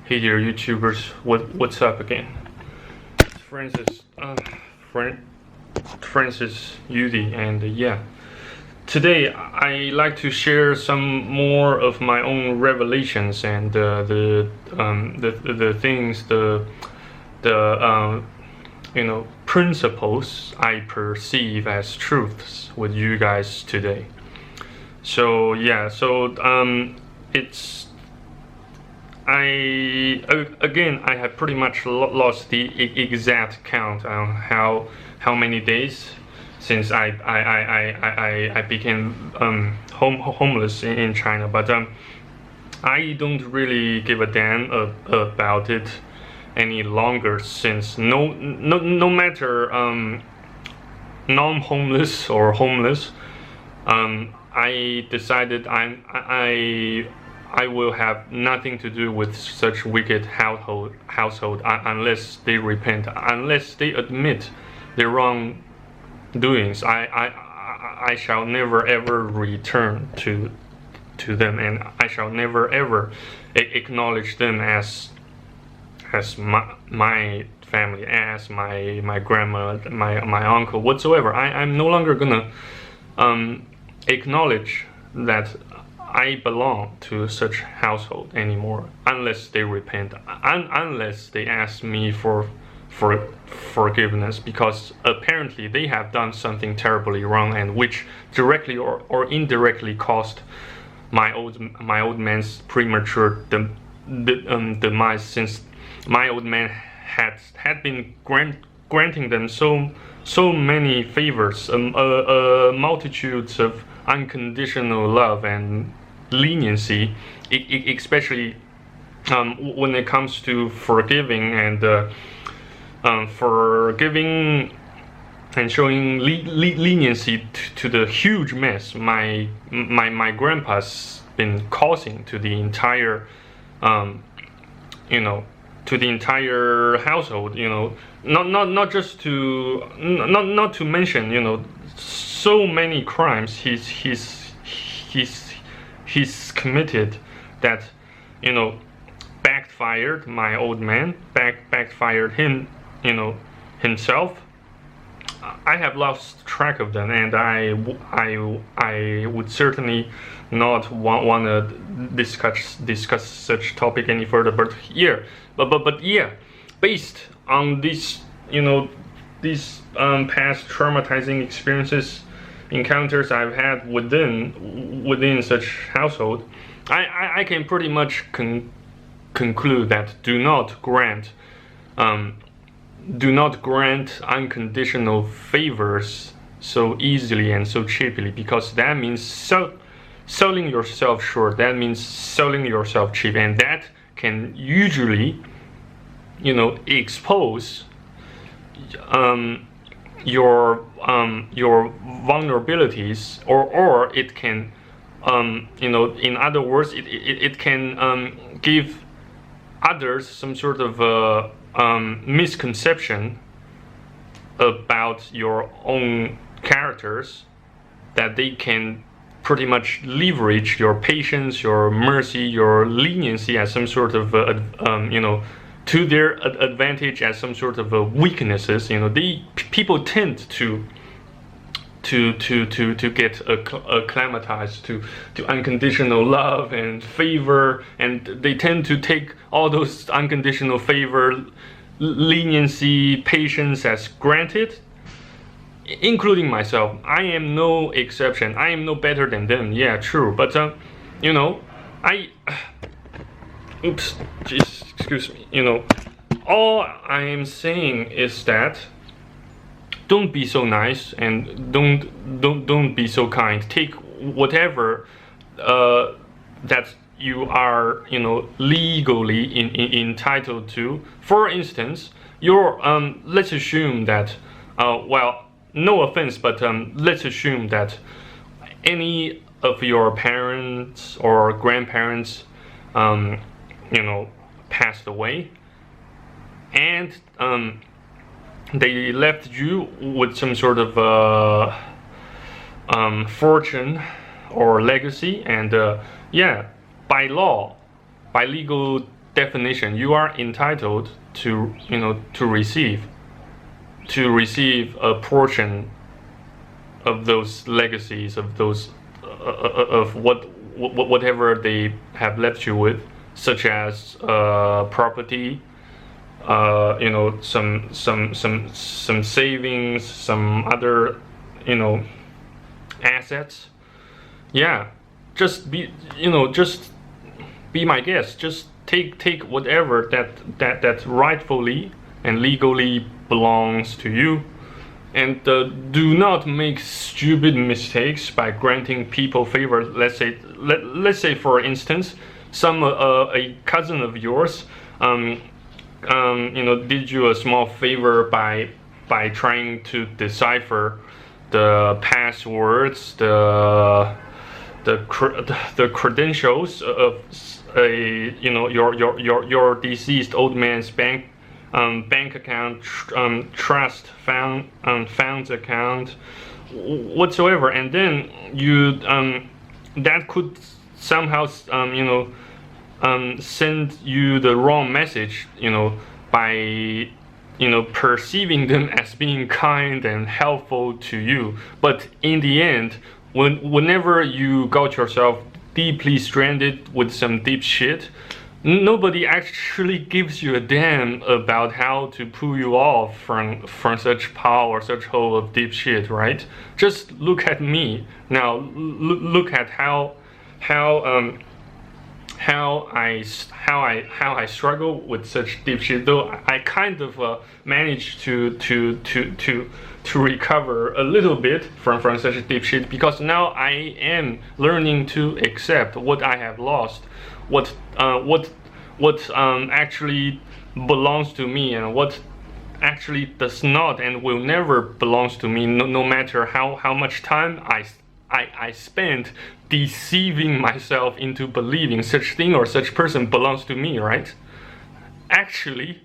Hey there, YouTubers. What's up again? It's Francis Yudi, and yeah. Today I like to share some more of my own revelations and the things principles I perceive as truths with you guys today. So yeah, it's I have pretty much lost the exact count on how many days since I became homeless in China, but I don't really give a damn about it any longer, since no matter non-homeless or homeless, I decided I will have nothing to do with such wicked household unless they repent, unless they admit their wrongdoings. I shall never ever return to them, and I shall never ever acknowledge them as my family, as my grandma, my uncle, whatsoever. I'm no longer gonna acknowledge that I belong to such household anymore, unless they repent, unless they ask me for forgiveness, because apparently they have done something terribly wrong, and which directly or indirectly caused my old man's premature demise, since my old man had been granting them so many favors, multitudes of unconditional love and leniency, especially when it comes to forgiving and showing leniency to the huge mess my grandpa's been causing to the entire to the entire household. Not just to not to mention so many crimes he's committed that backfired my old man, backfired him, himself. I have lost track of them, and I would certainly not want to discuss such topic any further. But yeah, based on these these past traumatizing experiences, encounters I've had within such household, I can pretty much conclude that do not grant unconditional favors so easily and so cheaply, because that means selling yourself short. That means selling yourself cheap, and that can usually expose your vulnerabilities, or it can in other words, it can give others some sort of misconception about your own characters, that they can pretty much leverage your patience, your mercy, your leniency as some sort of to their advantage, as some sort of weaknesses. People tend to get acclimatized to unconditional love and favor, and they tend to take all those unconditional favor, leniency, patience as granted, including myself. I am no exception. I am no better than them. Yeah, true. But oops, jeez, excuse me. All I am saying is that don't be so nice, and don't be so kind. Take whatever that you are legally entitled to. For instance, let's assume that well, no offense, but let's assume that any of your parents or grandparents passed away, and they left you with some sort of fortune or legacy, and yeah, by law, by legal definition, you are entitled to, to receive a portion of those legacies, of those of whatever they have left you with, such as property, some savings, some other, assets. Yeah, just be my guest. Just take whatever that rightfully and legally belongs to you, and do not make stupid mistakes by granting people favors. Let's say for instance, a cousin of yours did you a small favor by trying to decipher the passwords, the credentials of your deceased old man's bank account, trust funds account, whatsoever, and then you that could somehow send you the wrong message, by perceiving them as being kind and helpful to you. But in the end, whenever you got yourself deeply stranded with some deep shit, nobody actually gives you a damn about how to pull you off from such pile or such hole of deep shit, right? Just look at me now. Look at how I struggle with such deep shit. Though I kind of managed to recover a little bit from such deep shit, because now I am learning to accept what I have lost, what actually belongs to me, and what actually does not and will never belongs to me, no matter how much time I spent deceiving myself into believing such thing or such person belongs to me, right? Actually,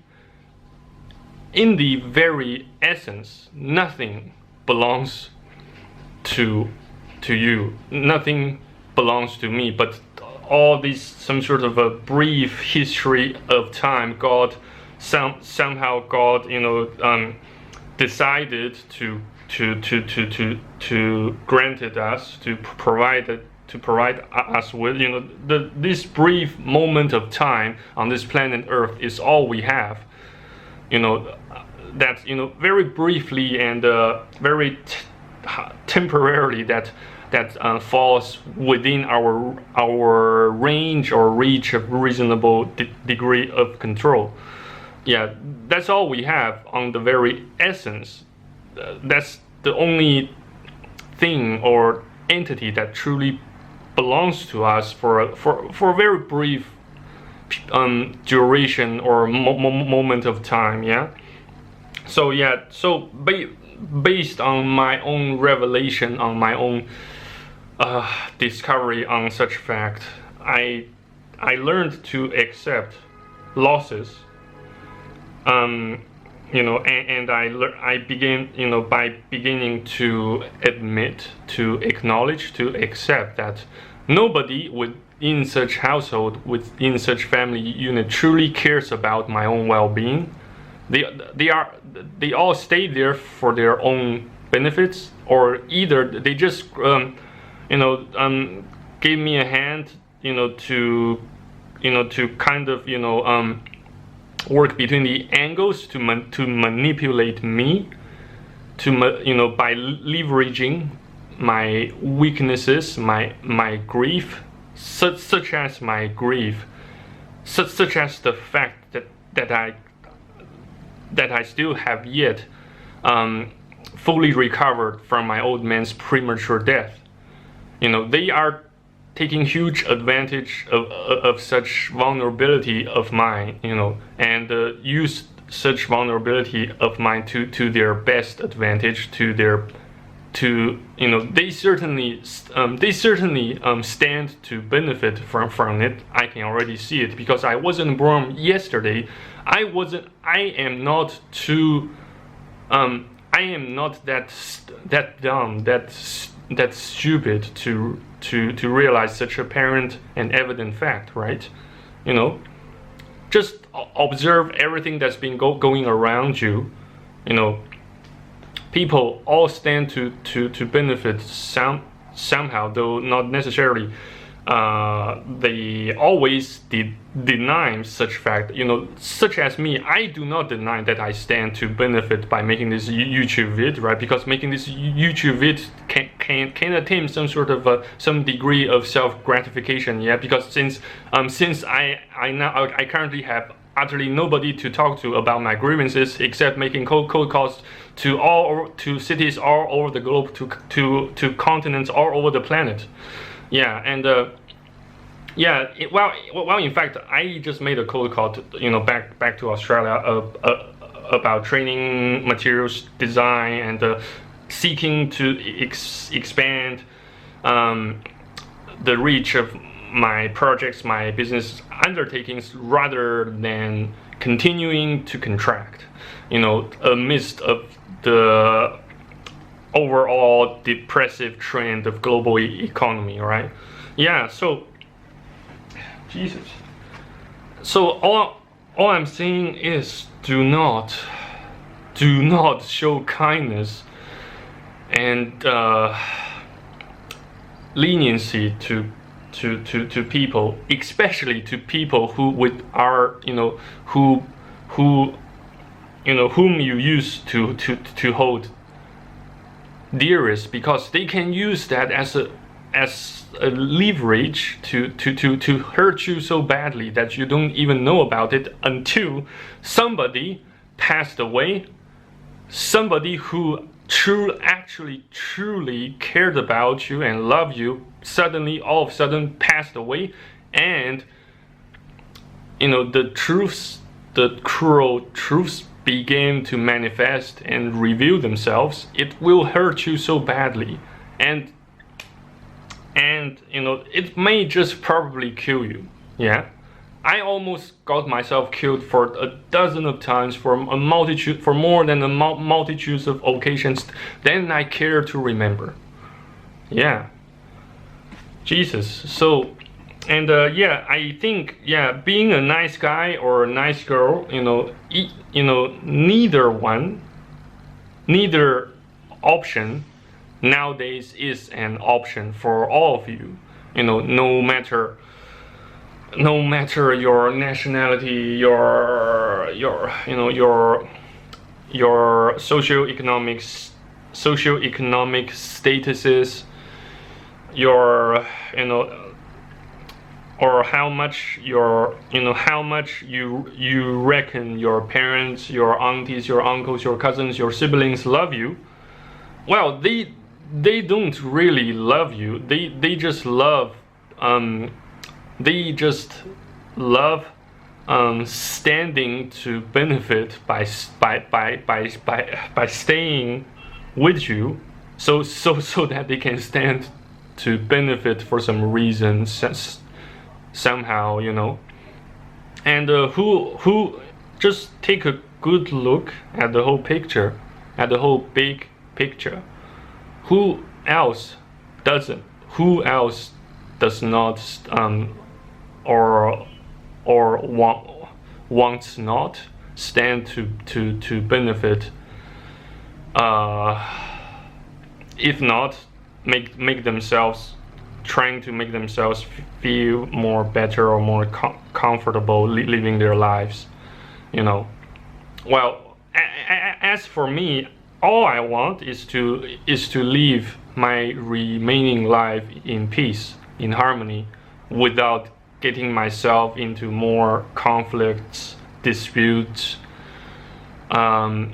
in the very essence, nothing belongs to you. Nothing belongs to me, but all this, some sort of a brief history of time, somehow God, decided to grant it us, to provide us with, this brief moment of time on this planet Earth is all we have. That very briefly and very temporarily that falls within our range or reach of reasonable degree of control. Yeah, that's all we have on the very essence. That's the only thing or entity that truly belongs to us for a very brief duration or moment of time. Yeah. So based on my own revelation, on my own discovery on such fact, I learned to accept losses. And I began, by beginning to admit, to acknowledge, to accept that nobody within such household, within such family unit, truly cares about my own well-being. They all stay there for their own benefits, or either they just gave me a hand, to kind of work between the angles to manipulate me, by leveraging my weaknesses, my grief, such as my grief, such as the fact that I still have yet fully recovered from my old man's premature death. They are taking huge advantage of such vulnerability of mine, and use such vulnerability of mine to their best advantage, they certainly stand to benefit from it. I can already see it, because I wasn't born yesterday. I am not that dumb, that stupid to realize such apparent and evident fact, right? just observe everything that's been going around you. You know, people all stand to benefit somehow, though not necessarily. They always deny such fact. You know, such as me, I do not deny that I stand to benefit by making this YouTube vid, right? Because making this YouTube vid can attain some sort of some degree of self gratification. Yeah, because since I currently have utterly nobody to talk to about my grievances except making cold calls to cities all over the globe, to continents all over the planet. Yeah, and yeah, well, in fact, I just made a cold call to, you know, back to Australia about training materials design and seeking to expand the reach of my projects, my business undertakings, rather than continuing to contract, you know, amidst of the overall depressive trend of global economy, right? Yeah, so Jesus. So all I'm saying is do not show kindness and leniency to people, especially to people whom you used to hold dearest, because they can use that as a leverage to hurt you so badly that you don't even know about it until somebody passed away, somebody who truly cared about you and loved you suddenly all of a sudden passed away, and you know, the cruel truths began to manifest and reveal themselves. It will hurt you so badly, and you know, it may just probably kill you. Yeah, I almost got myself killed for a dozen of times for more than a multitudes of occasions than I care to remember. Yeah, Jesus. So, and yeah, I think, yeah, being a nice guy or a nice girl, you know, neither option nowadays is an option for all of you. You know, no matter your nationality, your socioeconomic statuses, your, you know, or how much you reckon your parents, your aunties, your uncles, your cousins, your siblings love you. Well, they don't really love you. They just love standing to benefit by staying with you, so that they can stand to benefit for some reason somehow, you know. And who just take a good look at the whole picture, at the whole big picture. Who else does not or wants not stand to benefit, if not trying to make themselves feel more better or more comfortable living their lives, you know. Well, as for me, all I want is to live my remaining life in peace, in harmony, without getting myself into more conflicts, disputes, and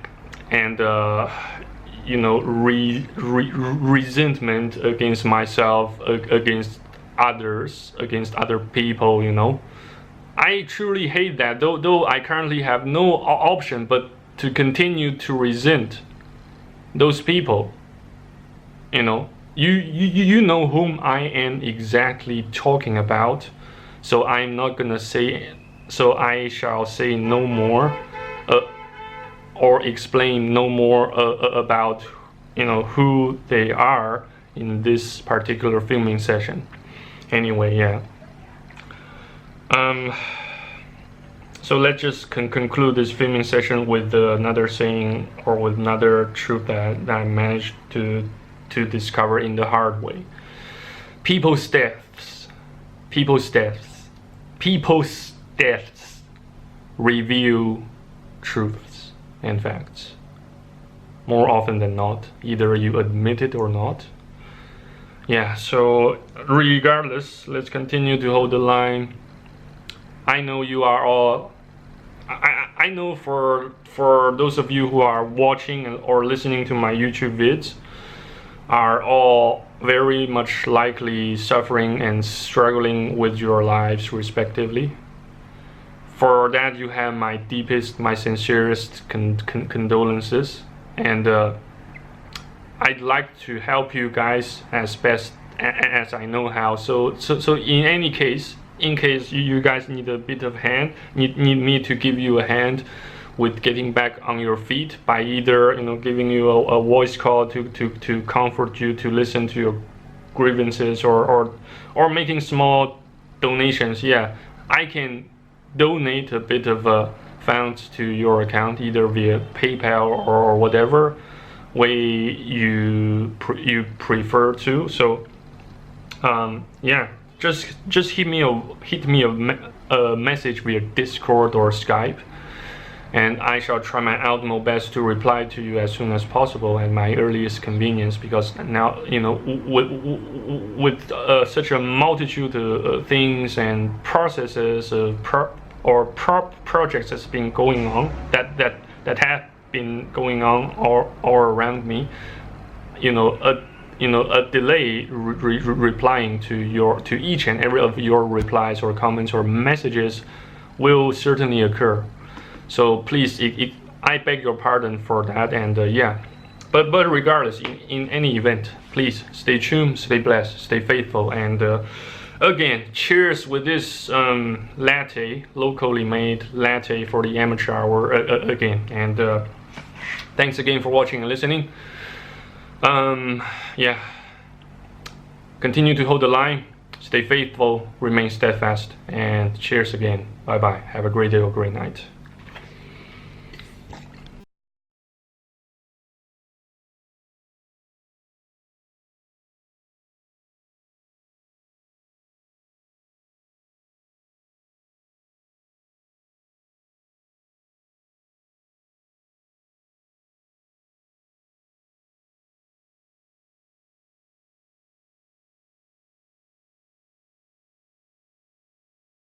you know, resentment against myself, against others, against other people, you know. I truly hate that, though I currently have no option but to continue to resent those people. You know, you know whom I am exactly talking about, so I'm not gonna say, so I shall say no more, or explain no more about, you know, who they are in this particular filming session. Anyway, yeah. So let's just conclude this filming session with another saying or with another truth that I managed to discover in the hard way. People's deaths reveal truths and facts. More often than not, either you admit it or not. Yeah, so regardless, let's continue to hold the line. I know you are all, I know for those of you who are watching or listening to my YouTube vids are all very much likely suffering and struggling with your lives respectively. For that, you have my deepest, my sincerest condolences, and I'd like to help you guys as best as I know how. So in any case, in case you guys need a bit of hand, need me to give you a hand with getting back on your feet by either giving you a voice call to comfort you, to listen to your grievances, or making small donations. Yeah, I can donate a bit of funds to your account either via PayPal or whatever way you prefer to. So yeah, just hit me a message via Discord or Skype, and I shall try my utmost best to reply to you as soon as possible at my earliest convenience, because now with such a multitude of things and processes of projects that's been going on, that have been going on all around me, a delay replying to each and every of your replies or comments or messages will certainly occur. So please, I beg your pardon for that, and yeah, but regardless, in any event, please stay tuned, stay blessed, stay faithful, and again, cheers with this latte, locally made latte for the amateur hour again, and thanks again for watching and listening. Yeah, continue to hold the line, stay faithful, remain steadfast, and cheers again. Bye bye. Have a great day or great night.